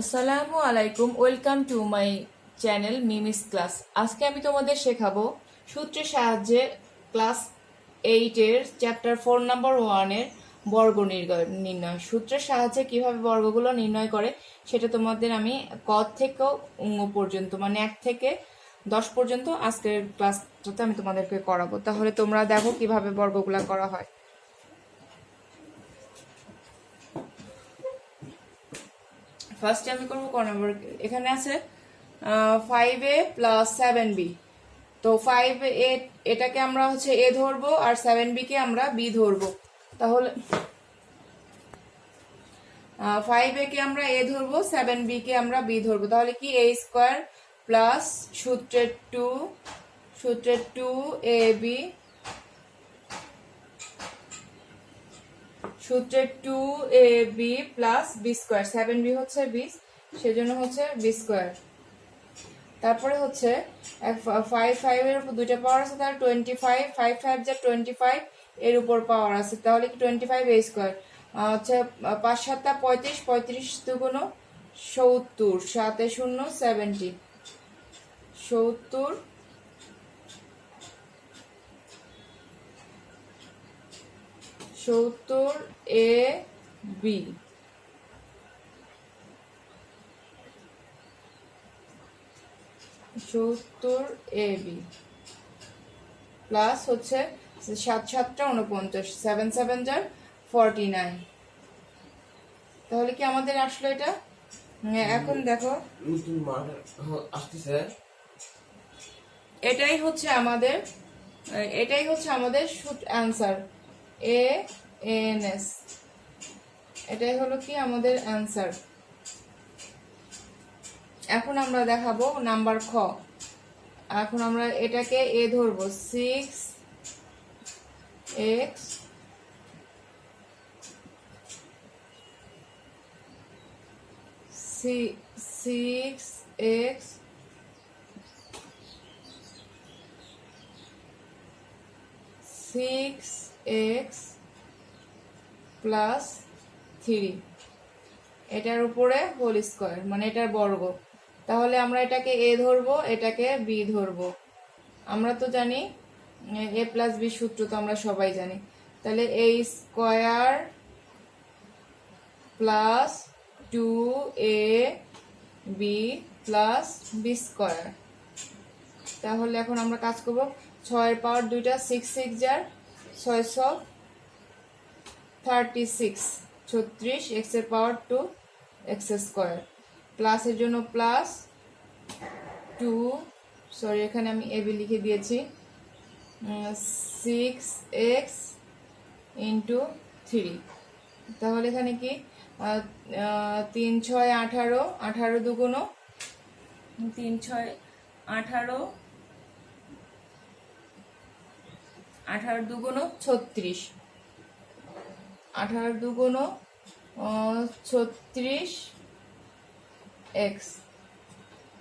আসসালামু আলাইকুম, welcome to my channel Mimi's class. আজকে আমি তোমাদের শেখাবো সূত্রের সাহায্যে ক্লাস 8-এর চ্যাপ্টার 4 নাম্বার 1-এর বর্গ নির্ণয়। সূত্রের সাহায্যে কিভাবে বর্গগুলো নির্ণয় করে সেটা তোমাদের আমি ক থেকে পর্যন্ত মানে 1 থেকে 10 পর্যন্ত আজকের ক্লাসটাতে আমি তোমাদেরকে করাবো। তাহলে তোমরা দেখো কিভাবে বর্গগুলো করা হয়। ফার্স্টে আমি করবো ক নম্বর। এখানে আছে 5a + 7b। তো 5a এটাকে আমরা হচ্ছে a ধরবো আর 7b কে আমরা b ধরবো। তাহলে 5a কে আমরা a ধরবো, 7b কে আমরা b ধরবো। তাহলে কি a স্কয়ার প্লাস সূত্রের 2ab সূত্রের 2ab plus b square, 7b হচ্ছে 20, সেজন্য হচ্ছে b স্কয়ার। তারপরে হচ্ছে 5 এর উপর দুইটা পাওয়ার আছে, তাহলে 25, 5 5 যা 25 এর উপর পাওয়ার আছে, তাহলে কি 25a স্কয়ার। হচ্ছে 5 7 35, 35 দুগুণ 70, 7 0 70, 70 a b প্লাস হচ্ছে 7 7 49, 7 7 যা 49। তাহলে কি আমাদের আসলে এটা এখন দেখো এটাই হচ্ছে আমাদের অ্যান্সার ANS। এটাই হলো কি আমাদের অ্যান্সার। এখন আমরা দেখাবো নাম্বার খ। এখন আমরা এটাকে a ধরবো, 6x প্লাস 3 এটার উপরে হোল স্কয়ার মানে এটার বর্গ। তাহলে আমরা এটাকে a ধরবো, এটাকে b ধরবো। আমরা তো জানি a প্লাস b সূত্র তো আমরা সবাই জানি। তাহলে a square plus 2ab plus b square. তাহলে এখন আমরা কাজ করব, 6 এর পাওয়ার 2টা, 6 6 যার 636, 36, x এর পাওয়ার 2 x স্কয়ার, প্লাসের জন্য প্লাস 2, সরি এখানে আমি ab লিখে দিয়েছি, 6x ইন্টু 3। তাহলে এখানে কি 3 6 18, 18 দুগুণ 3 6 18, 18 দুগুণ 36, 18 দুগুণ 36 x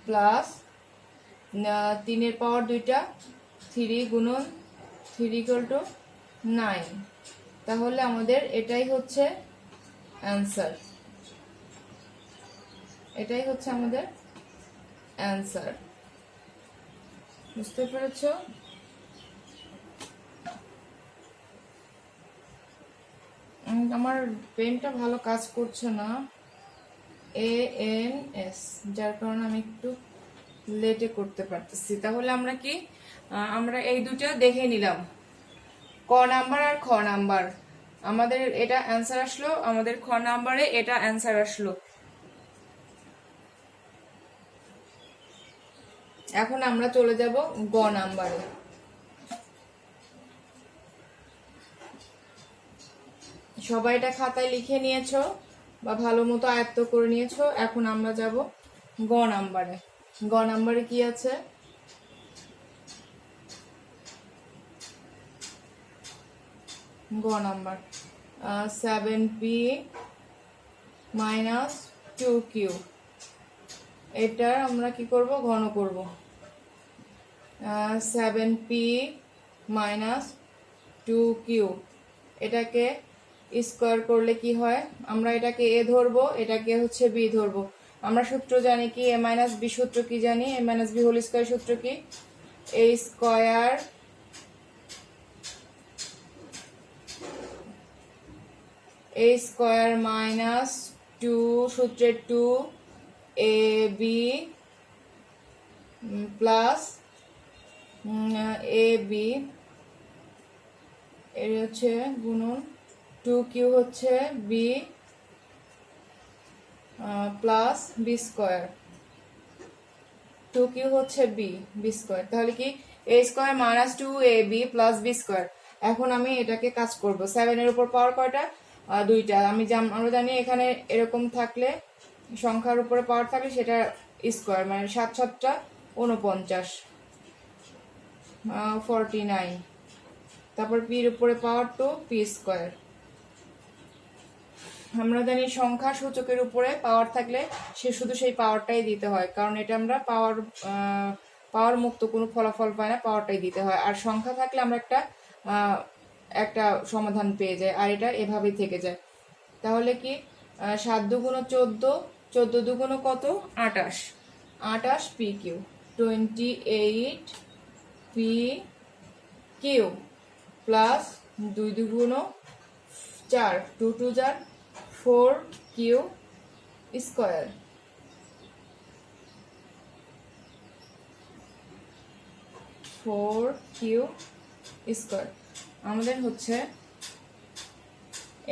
প্লাস 3 এর পাওয়ার 2টা, 3 গুণন 3 = 9। তাহলে আমাদের এটাই হচ্ছে অ্যান্সার। এটাই হচ্ছে আমাদের অ্যান্সার। বুঝতে পেরেছো? আমার পেনটা ভালো কাজ করছে না, ANS, যার কারণে আমি একটু লেটে করতে পারতেছি। তাহলে আমরা এই দুটো দেখে নিলাম, ক নাম্বার আর খ নাম্বার। আমাদের এটা অ্যান্সার আসলো, আমাদের খ নাম্বারে এটা অ্যান্সার আসলো। এখন আমরা চলে যাব গ নাম্বারে। সবাই এটা খাতায় লিখে নিয়েছো বা ভালো মতো আয়ত্ত করে নিয়েছো। এখন আমরা যাব গ নাম্বারে। গ নাম্বারে কি আছে? গ নাম্বার 7p - 2q। এটা আমরা কি করব, ঘন করব। 7p - 2q এটাকে স্কয়ার করলে কি হয়, আমরা এটাকে a ধরবো, এটাকে হচ্ছে b ধরবো। আমরা সূত্র জানি কি, a মাইনাস বি সূত্র কি জানি, a minus b whole square সূত্র কি, a স্কয়ার মাইনাস 2 সূত্রের 2 a b plus a b এর হচ্ছে গুণন 2 কিউ হচ্ছে b plus b square, 2 q হচ্ছে বি স্কয়ার। তাহলে কি a square minus 2 a b plus b square. এখন আমি এটাকে কাজ করব। 7 এর উপর পাওয়ার কয়টা? 2টা। আমরা জানি এখানে এরকম থাকলে, সংখ্যার উপরে পাওয়ার থাকলে সেটা স্কয়ার, মানে 7 7টা 49, 49। তারপর পির উপরে পাওয়ার 2 পি স্কয়ার। আমরা জানি সংখ্যা সূচকের উপরে পাওয়ার থাকলে সে শুধু সেই পাওয়ারটাই দিতে হয়, কারণ এটা আমরা পাওয়ার মুক্ত কোনো ফলাফল পাই না, পাওয়ারটাই দিতে হয়। আর সংখ্যা থাকলে আমরা একটা সমাধান পেয়ে যাই, আর এটা এভাবেই থেকে যায়। তাহলে কি 7 দুগুণ 14, 14 দুগুণ কত? 28, 28 p q, 28 p q plus 2 দুগুণ 4, 2 2 যার 4 কিউ স্কয়ার, 4 কিউ স্কয়ার। আমাদের হচ্ছে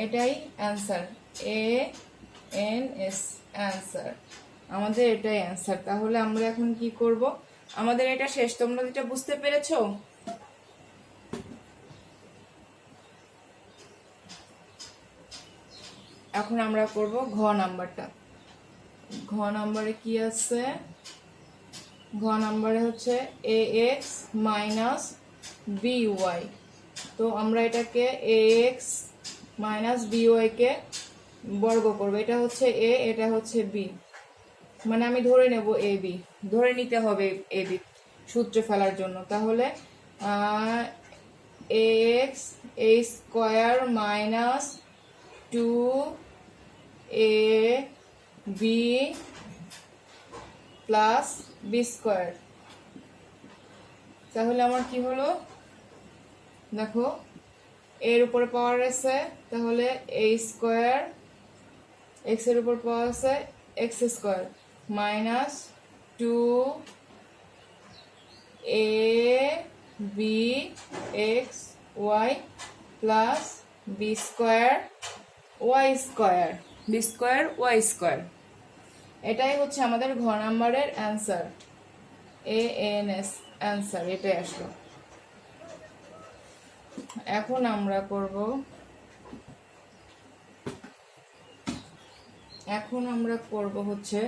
এটাই অ্যান্সার, ANS অ্যান্সার, আমাদের এটাই অ্যান্সার। তাহলে আমরা এখন কি করব? আমাদের এটা শেষ। তোমরা এটা বুঝতে পেরেছো? এখন আমরা করব ঘ নাম্বারটা। ঘ নাম্বারে কি আছে? ঘ নাম্বারে হচ্ছে ax মাইনাস by। তো আমরা এটাকে ax মাইনাস by কে বর্গ করব। এটা হচ্ছে a, এটা হচ্ছে b, মানে আমি ধরে নেব ab, ধরে নিতে হবে ab সূত্রে ফেলার জন্য। তাহলে ax a square minus 2ab plus b square. তাহলে আমার কি হলো? দেখো এর উপরে পাওয়ার আছে, তাহলে a স্কয়ার, x এর উপর পাওয়ার আছে x square minus 2ab x y plus b square y square, b square y square. এটাই হচ্ছে আমাদের ঘ নাম্বারের অ্যান্সার, ANS অ্যান্সার, এটাই আসলো। এখন আমরা করব হচ্ছে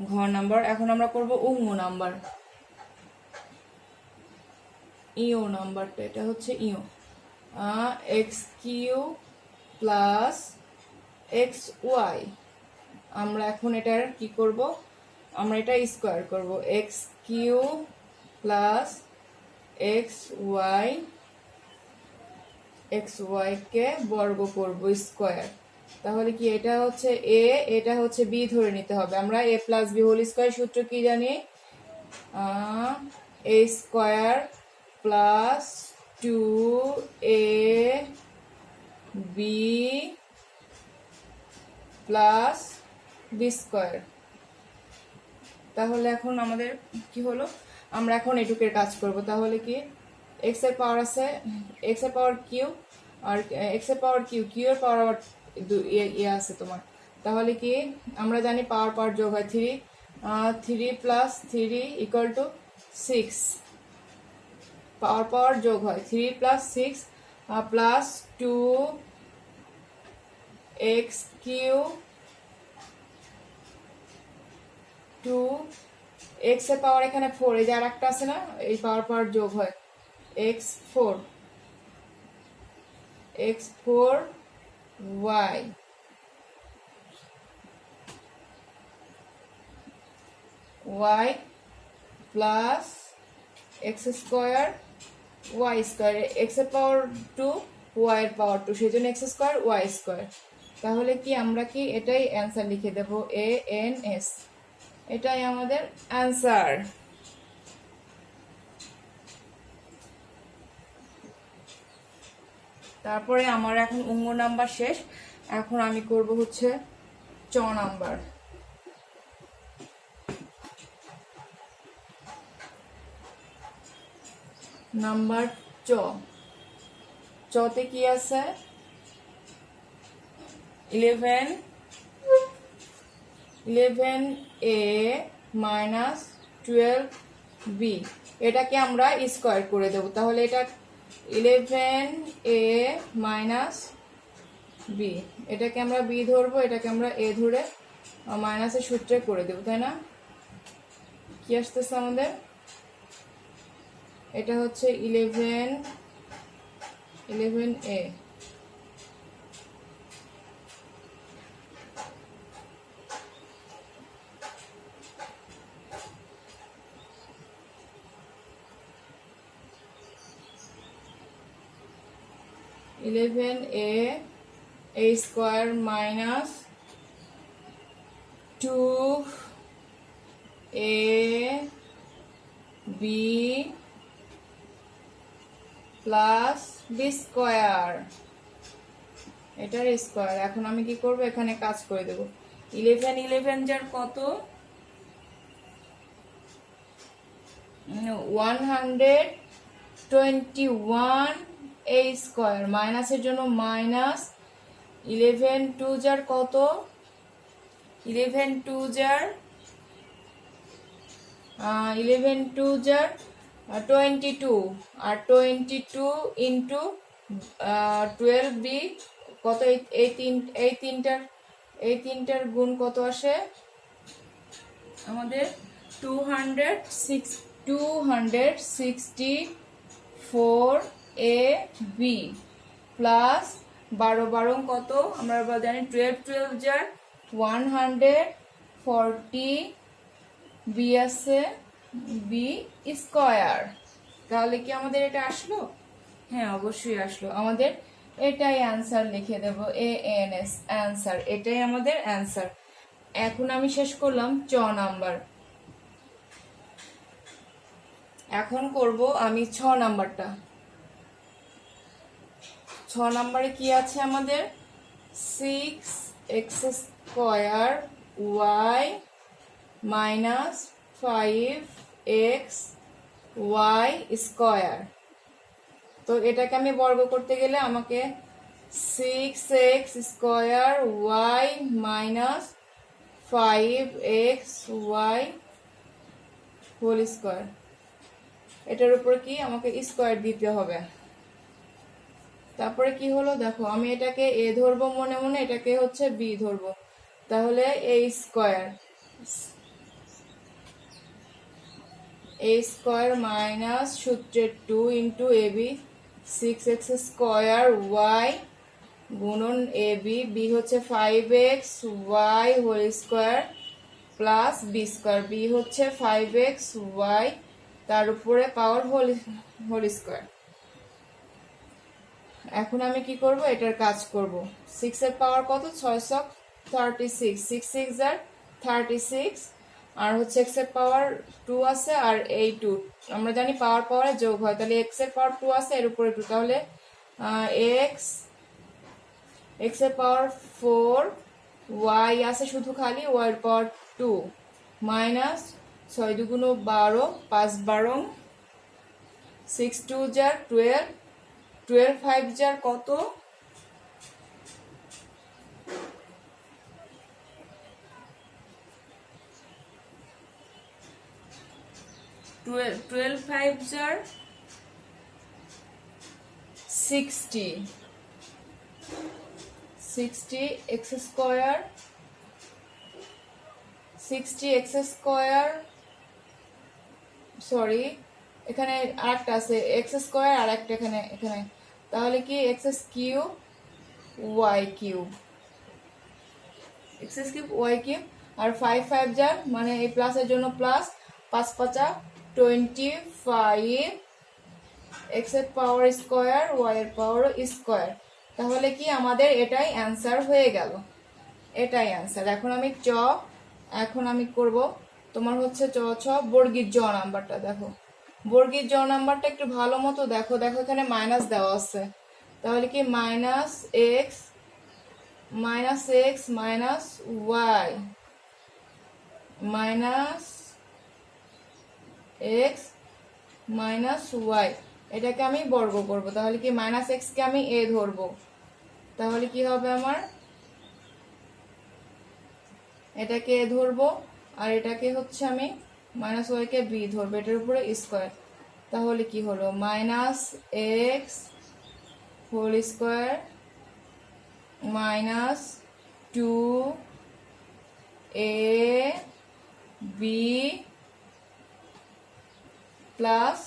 ঘ নাম্বার। এখন আমরা করব উঙ্গ নাম্বার, ইও নাম্বারটা। এটা হচ্ছে ইও, x q plus x y. আমরা এখন এটার কি করব? আমরা এটা স্কয়ার করব, x q plus x y কে বর্গ করব স্কয়ার। তাহলে কি এটা হচ্ছে a, এটা হচ্ছে b ধরে নিতে হবে। আমরা a plus b whole square সূত্র কি জানি? a square plus 2ab plus b square. তাহলে এখন আমাদের কি হলো? আমরা এখন এটুকের কাজ করব। তাহলে কি x এর পাওয়ার আছে, x এর পাওয়ার কিউ, আর x এর পাওয়ার কিউ, কিউ এর পাওয়ার আবার আছে তোমার। তাহলে কি আমরা জানি পাওয়ার যোগ হয় 3 প্লাস 3 ইকুয়াল টু 6, পাওয়ার যোগ হয় 3 plus 6 plus 2x Q, 2x এর পাওয়ার এখানে 4, এই যে আর একটা আছে না, এই পাওয়ার যোগ হয় x4 y plus x square y square, x এর পাওয়ার 2 ওয়াই এর পাওয়ার 2, সেই জন্য এক্স স্কয়ার ওয়াই স্কয়ার। তাহলে কি আমরা কি এটাই অ্যান্সার লিখে দেব, ANS। এটাই আমাদের অ্যান্সার। তারপরে আমার এখন অঙ্গ নাম্বার শেষ, এখন আমি করব হচ্ছে চ নাম্বার। নাম্বার চতে কি আছে 11a মাইনাস 12b, এটাকে আমরা স্কোয়ার করে দেব। তাহলে এটা 11a মাইনাস b, এটাকে আমরা b ধরবো, এটাকে আমরা a ধরে মাইনাসের সূত্রে করে দেব, তাই না? কি আসতেছে আমাদের? এটা হচ্ছে 11a a square minus 2ab plus b square, এটার স্কোয়ার। এখন আমি কি করব, এখানে কাজ করে দেব। 11 যার কত? 121 a স্কোয়ার, মাইনাসের জন্য মাইনাস। 11 2 যার কত? 11 2 যার 22, আর 22 ইন্টু 12b কত? এই তিনটার গুণ কত আসে আমাদের? 264ab প্লাস 12 কত? আমরা জানি 12 যার 140b আছে বি স্কোয়ার। তাহলে কি আমাদের এটা আসলো? হ্যাঁ, অবশ্যই আসলো। আমাদের এটাই অ্যান্সার লিখে দেব, ANS অ্যান্সার, এটাই আমাদের অ্যান্সার। এখন আমি শেষ করলাম চ নাম্বার। এখন করব আমি 6 নাম্বারটা। 6 নাম্বারে কি আছে আমাদের? 6x square y minus 5x y square. তো এটাকে আমি বর্গ করতে গেলে আমাকে 6x square y minus 5x y whole square, এটার উপর কি আমাকে স্কোয়ার দিতে হবে। তারপরে কি হলো দেখো, আমি এটাকে a ধরবো মনে মনে, এটাকে হচ্ছে b ধরবো। তাহলে a স্কোয়ার মাইনাস সূত্রে 2 into ab 6x square y গুণন ab, b হচ্ছে 5x y whole square plus b square, b হচ্ছে 5x y তার উপরে পাওয়ার হোল স্কোয়ার। এখন আমি কি করব, এটার কাজ করব। 6 এর পাওয়ার কত? 636, 6 6 আর 36, আর হচ্ছে x এর পাওয়ার 2 আছে, আর এই 2 আমরা জানি পাওয়ার পাওয়ারে যোগ হয়, তাহলে x এর পাওয়ার 2 আছে, এর উপরে 2, তাহলে x এর পাওয়ার 4, y আছে শুধু খালি, y এর পাওয়ার 2 মাইনাস 6 2 12, 5 12, 6 2 যার 12, 12 5 যার কত? 12 5 যার 60, 60 x square, 60 x square, sorry এখানে আরেকটা আছে x স্কোয়ার, আর একটা এখানে, তাহলে কি x cube y cube, x cube y cube, আর 5 5 যার মানে এই প্লাসের জন্য প্লাস, 5 5 25, x এর পাওয়ার স্কোয়ার y এর পাওয়ার স্কোয়ার। তাহলে কি আমাদের এটাই অ্যান্সার হয়ে গেল, এটাই অ্যান্সার। এখন আমি করব তোমার হচ্ছে বর্গীর জ নাম্বারটা দেখো, বর্গীর জ নাম্বারটা একটু ভালো মতো দেখো, দেখো এখানে মাইনাস দেওয়া আছে, তাহলে কি minus x minus y minus x minus y, এটাকে আমি বর্গ করব, তাহলে কি মাইনাস এক্স কে আমি এ ধরবো, তাহলে কি হবে আমার, এটাকে এ ধরবো আর এটাকে হচ্ছে আমি মাইনাস ওয়াই কে বি ধরবো, এটার উপরে স্কোয়ার, তাহলে কি হলো minus x whole square minus 2ab plus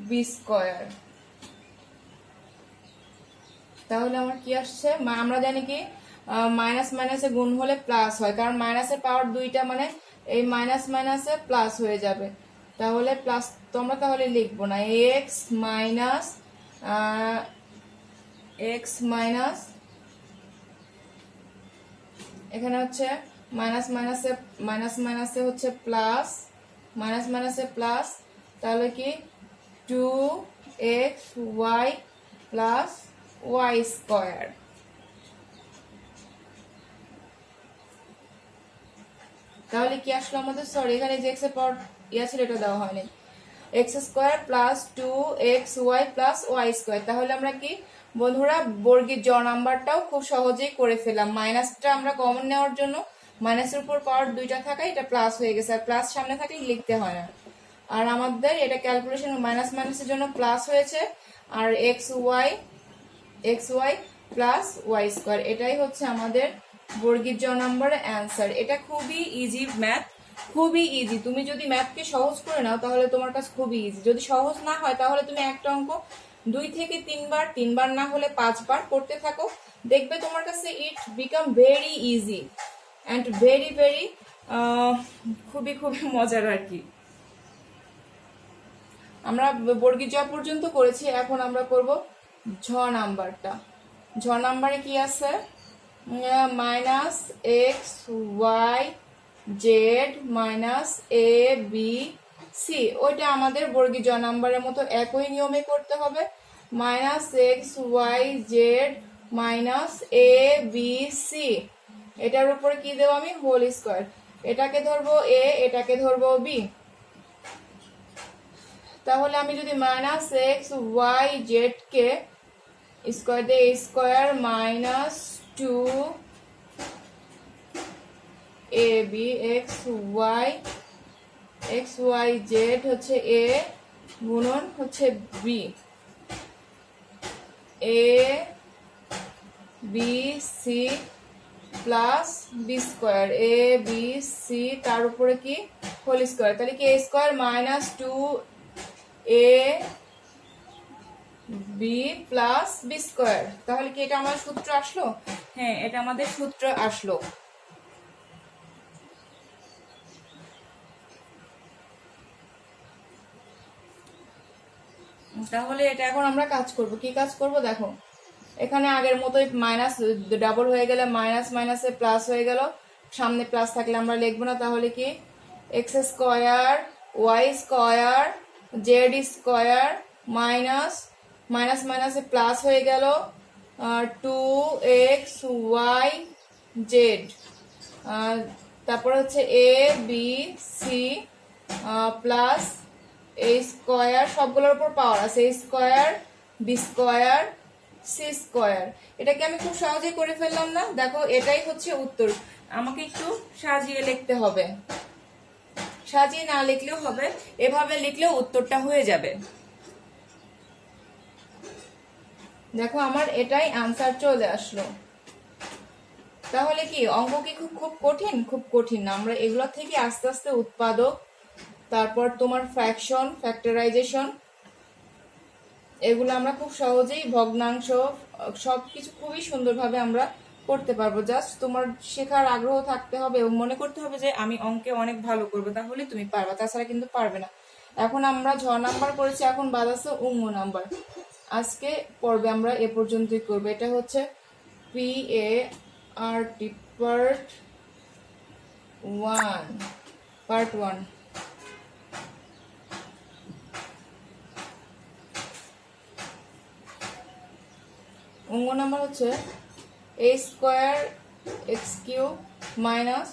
b square. তাহলে আমার কি আসছে, আমরা জানি কি মাইনাস মাইনাসে গুণ হলে প্লাস হয়, কারণ মাইনাসের পাওয়ার দুইটা মানে এই মাইনাস মাইনাসে প্লাস হয়ে যাবে, তাহলে প্লাস তোমরা তাহলে লিখবো না, এক্স মাইনাস এখানে হচ্ছে মাইনাস মাইনাসে হচ্ছে প্লাস, মাইনাস মাইনাসে প্লাস, তাহলে কি 2xy প্লাস ওয়াই স্কোয়ার। তাহলে কি আসলো আমাদের, সরি এখানে যে এক্স এর পাওয়ার ছিল এটা দেওয়া হয়নি, x square plus 2xy plus y square. তাহলে আমরা কি বন্ধুরা বর্গীর জ নাম্বারটাও খুব সহজেই করে ফেললাম, মাইনাসটা আমরা কমন নেওয়ার জন্য মাইনাসের উপর পাওয়ার দুইটা থাকায় এটা প্লাস হয়ে গেছে, আর প্লাস সামনে থাকলে লিখতে হয় না। আর আমাদের এটা ক্যালকুলেশন মাইনাস মাইনাসের জন্য প্লাস হয়েছে, আর x y plus y square, এটাই হচ্ছে আমাদের বর্গীর জ নাম্বারের অ্যান্সার। এটা খুবই ইজি ম্যাথ, খুবই ইজি। তুমি যদি ম্যাথকে সহজ করে নাও তাহলে তোমার কাছে খুবই ইজি, যদি সহজ না হয় তাহলে তুমি একটা অঙ্ক 2 থেকে 3বার না হলে 5বার করতে থাকো, দেখবে তোমার কাছে it become very easy and very very খুবই খুবই মজার আর কি। আমরা বর্গীর জ পর্যন্ত করেছি, এখন আমরা করব ঝ নাম্বারটা। ঝ নাম্বারে কি আছে, minus x y z minus a b c, ওইটা আমাদের বর্গীর জ নাম্বারের মতো একই নিয়মে করতে হবে, minus x y z minus a b c, এটার উপরে কি দেবো আমি হোল স্কোয়ার, এটাকে ধরবো এ এটাকে ধরবো বি। তাহলে আমি যদি মাইনাস এক্স ওয়াই জেড কে স্কোয়ার দিয়ে square minus 2ab x y z হচ্ছে এ গুণন হচ্ছে b, a b c plus b square, a b c তার উপরে কি হোল স্কোয়ার, তাহলে কি a square minus 2ab plus b square. তাহলে কি এটা আমাদের সূত্র আসলো, হ্যাঁ এটা আমাদের সূত্র আসলো। তাহলে এটা এখন আমরা কাজ করব, কি কাজ করব দেখো, এখানে আগের মতোই মাইনাস ডাবল হয়ে গেলে মাইনাস মাইনাসে প্লাস হয়ে গেল, সামনে প্লাস থাকলে আমরা লিখবো না, তাহলে কি x square y square z square minus minus মাইনাসে প্লাস হয়ে গেল 2xy জেড, তারপর হচ্ছে a b c plus a square, সবগুলোর উপর পাওয়ার আছে, a square b square c square. এটাকে আমি খুব সহজেই করে ফেললাম না, দেখো এটাই হচ্ছে উত্তর। আমাকে একটু সাজিয়ে লিখতে হবে, সাজিয়ে না লিখলেও হবে, এভাবে লিখলেও উত্তরটা হয়ে যাবে। দেখো আমার এটাই আনসার চলে আসলো। তাহলে কি অঙ্ক কি খুব কঠিন? খুব কঠিন না, আমরা এগুলো থেকে আস্তে আস্তে উৎপাদক, তারপর তোমার ফ্র্যাকশন ফ্যাক্টরাইজেশন, এগুলো আমরা খুব সহজেই ভগ্নাংশ সবকিছু খুবই সুন্দরভাবে আমরা করতে পারবো। জাস্ট তোমার শেখার আগ্রহ থাকতে হবে এবং মনে করতে হবে যে আমি অঙ্কে অনেক ভালো করবো, তাহলে তুমি পারবা, তাছাড়া কিন্তু পারবে না। এখন আমরা ঝ নাম্বার করেছি, এখন বাদ আছে উঙ্গ নাম্বার। আজকে পর্বে আমরা এ পর্যন্তই করবো। এটা হচ্ছে PART পার্ট 1। পার্ট 1। অঙ্ক নাম্বার হচ্ছে a square x cube minus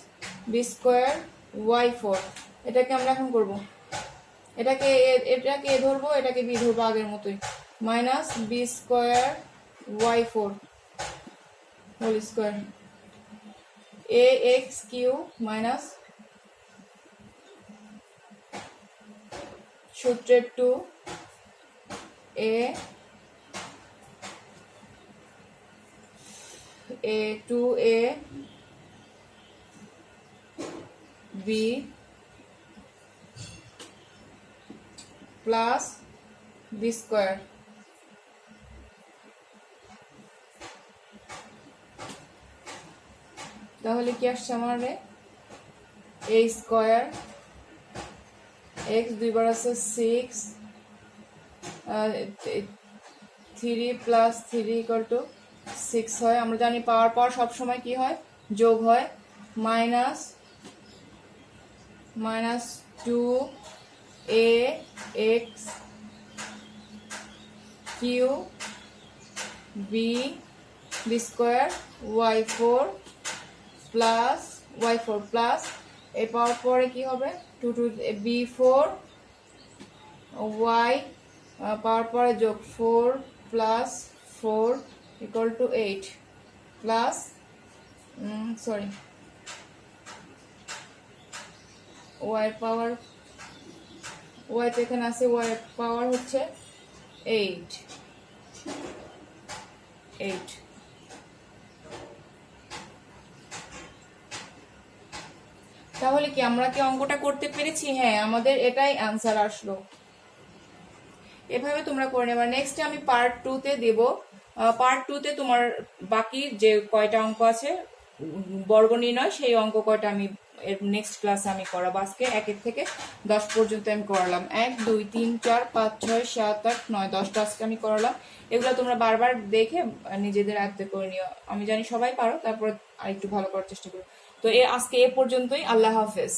b square y 4। এটাকে আমরা এখন করব, এটাকে এ ধরবো, এটাকে বি ধরবো আগের মতোই। Minus b square y 4 whole square a x cube minus সূত্রের 2 a 2a b plus b square. তাহলে কি আসছে আমার এ স্কোয়ার এক্স দুইবার আছে 6 3 প্লাস 3 ইকুয়াল টু 6 হয়। আমরা জানি পাওয়ার পর সবসময় কি হয়, যোগ হয়। Minus 2a x q b square y 4 plus এই পাওয়ার পরে কি হবে 2 বি 4 ওয়াই পাওয়ার পরে যোগ 4 plus 4 equal to 8 plus y power y তো এখানে আছে, ওয়াই পাওয়ার হচ্ছে 8। তাহলে কি আমরা কি অঙ্কটা করতে পেরেছি? হ্যাঁ, আমাদের এটাই অ্যান্সার আসলো। এভাবে তোমরা করে নেবা। নেক্সট আমি পার্ট 2 তে দেব। পার্ট 2 তে তোমার বাকি যে কয়টা অঙ্ক আছে বর্গ নির্ণয়, সেই অঙ্ক কয়টা আমি নেক্সট ক্লাসে আমি করাবো। আজকে 1 থেকে 10 পর্যন্ত আমি করালাম। 1 2 3 4 5 6 7 8 9 10টা আজকে আমি করালাম। এগুলো তোমরা বারবার দেখে নিজেদের আয়ত্তে করে নিও। আমি জানি সবাই পারো, তারপর আরেকটু ভালো করার চেষ্টা করো। তো আজকে এ পর্যন্তই। আল্লাহ হাফেজ।